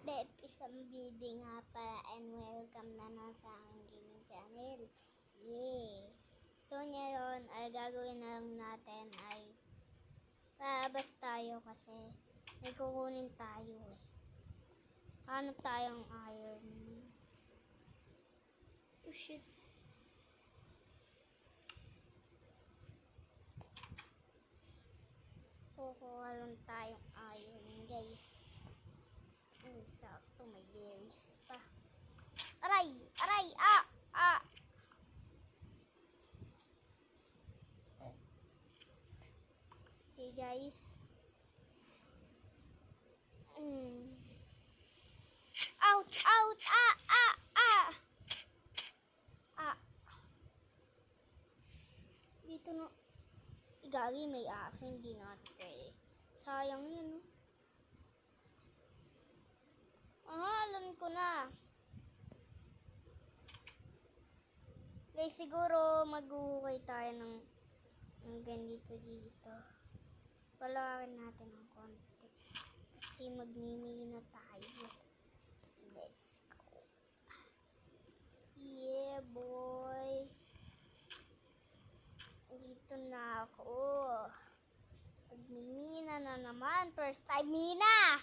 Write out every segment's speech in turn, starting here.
Beb, isang bibi nga pala and welcome na sa aking gaming channel. Yay! So ngayon ay gagawin na lang natin ay lalabas tayo kasi may kukunin tayo eh. Hanap tayong iron. Oh shit. Kukuha lang tayong iron guys. Sakto may berries pa. Aray! Aray! Ah! Ah! Okay guys. Ouch! Ouch! Ah! Ah! Ah! Ah! Dito na. Igagi may aso. Hindi natin pwede. Sayang yun. Alam ko na. Guys, siguro mag-uukay tayo ng ganito dito. Palawakin natin ng konti. Kasi magmimina tayo. Let's go. Yeah, boy. Dito na ako. Magmimina na naman. First time mina.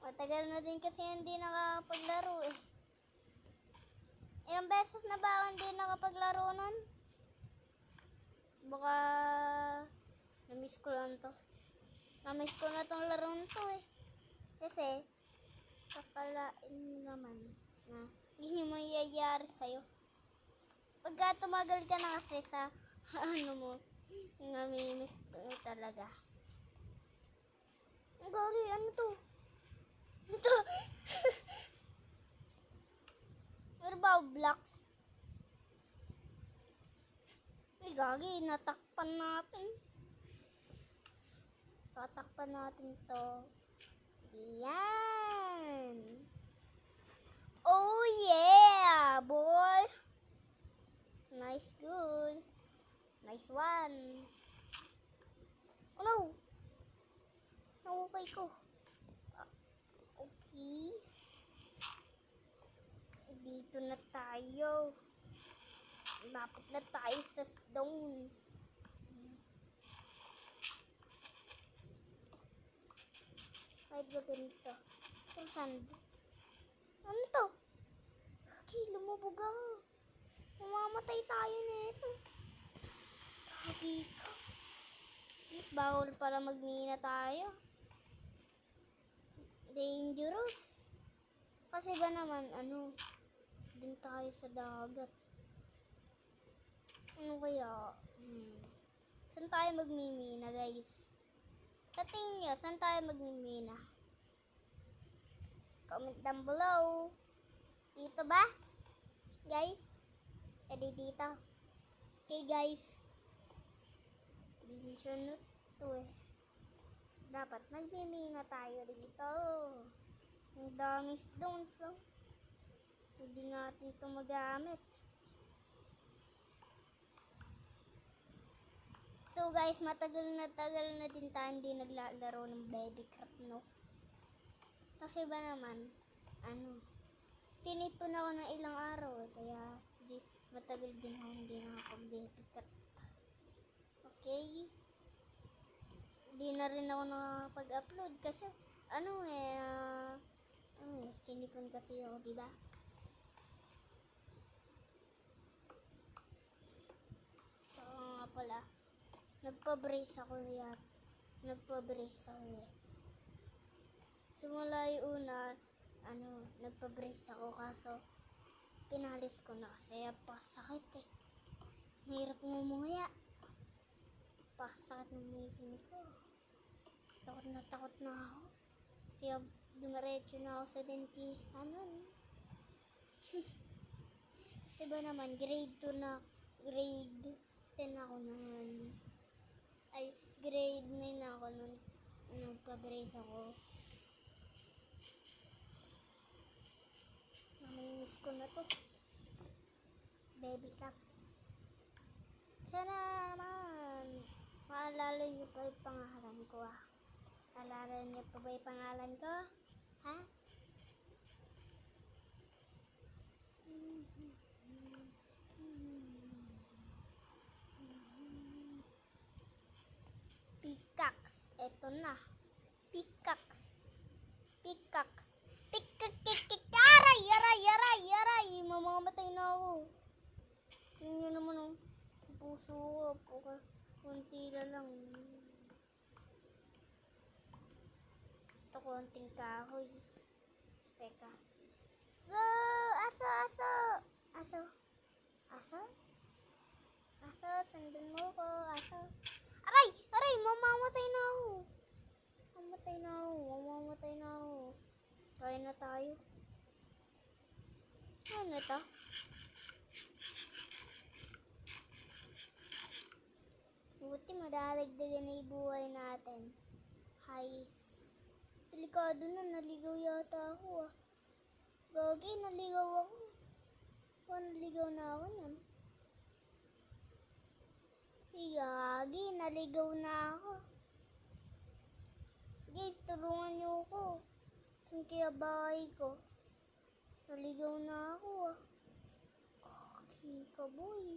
Matagal na din kasi hindi nakakapaglaro eh. Ilang beses na ba ako hindi nakapaglaro nun? Baka na-miss ko lang to. Na-miss ko na tong larong to eh. Kasi kapalain naman na hindi mo mayayari sa'yo. Pagka tumagal ka na kasi sa ano mo, nami-miss ko talaga. Ang gagi, ano to? Ito. Ano ba blocks? Ay gagi, natakpan natin. Tatakpan natin to. Yan. Oh yeah, boy. Nice, good. Nice one. Oh no. Nawukay ko. Okay. Dito na tayo. Lapit na tayo sa stone. Kahit ba ganito? Itong sand. Ano to? Okay, lumubog ako. Mamamatay tayo nito. Kagi ka. Mas bawal para magmina tayo. Dangerous. Kasi ba naman, din tayo sa dagat. Ano kaya? Saan tayo magmimina, guys? Sa tingin nyo, saan tayo magmimina? Comment down below. Dito ba? Guys? Pwede dito. Okay, guys. Decision na to eh. Dapat magmimina tayo dito. Ang dami stones, oh. Hindi natin ito magamit. So guys, matagal na din tayo hindi naglalaro ng Babycraft, no? Kasi ba naman, tinipon ako ng ilang araw eh, kaya matagal din ako hindi nakapag-Babycraft. Okay? Hindi na rin ako nakapag-upload kasi, sinipon kasi ako, diba? So, nga pala. Nagpa-brace ako yan. Simula yung una, nagpa-brace ako kaso pinalis ko na kasi pasakit eh. Hirap ngumungaya. Pasakit ng ngipin ko. Takot na ako. Kaya dumiretso na ako sa dentista nun. Kasi ba naman, grade 2 na, grade 10 ako naman. Ay, grade 9 na ako nung nagpa-brace ako. Namimiss ko na to. Babycraft. Sana naman maalala niyo pa yung pangalan ko ah. Alala niyo pa ba yung pangalan ko? Ha? Pickaxe. Eto na. Pickaxe. Pickaxe. Pickaxe. Aray! Aray! Aray! Aray! Mamamatay na ako. Yun yun naman oh. Puso ko. Kunti na lang. Ito konting kahoy. Teka. Go! Aso! Aso! Aso! Aso? Aso! Tandun mo ko. Aso! Aray! Aray! Mamamatay na ako. Mamamatay na ako. Mamamatay na ako. Try na tayo. Ano to? Buti madadagdagan na yung buhay natin. Hi. Delikado na. Naligaw yata ako ah. Gagi, naligaw ako. Naligaw na ako yan. Gagi, naligaw na ako. Guys, tulungan niyo ako. Saan kaya bahay ko? Naligaw na ako ah. Gagi ka boy.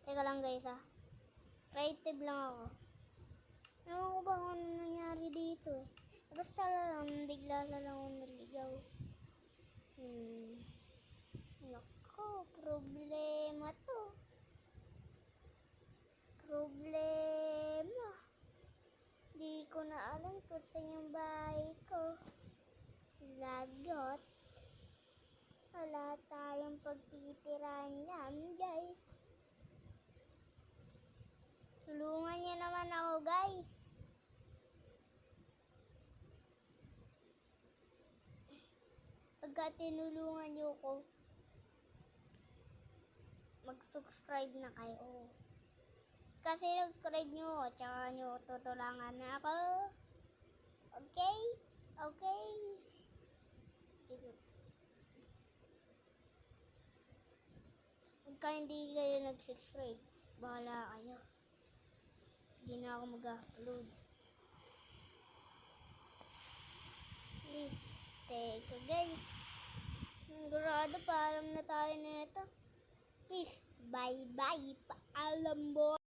Teka lang guys ah. Creative lang ako. Ewan ko ba kung ano nangyari dito eh. Basta lang, bigla na lang ako naligaw. Nako, problema to. Problema. Di ko na alam kung saan yung bahay ko. Lagot. Wala tayong pagtitirahan yan, guys. Tulungan niyo naman ako, guys. Pagka tinulungan niyo ko, mag-subscribe na kayo. Kasi subscribe niyo ako, tsaka niyo tutulangan na ako. Okay? Okay? Pagka hindi kayo nag-subscribe, bahala kayo. Hindi na ako mag-upload. Please, take ko guys. Sigurado paalam na tayo nito. Peace. Bye-bye. Paalam boy.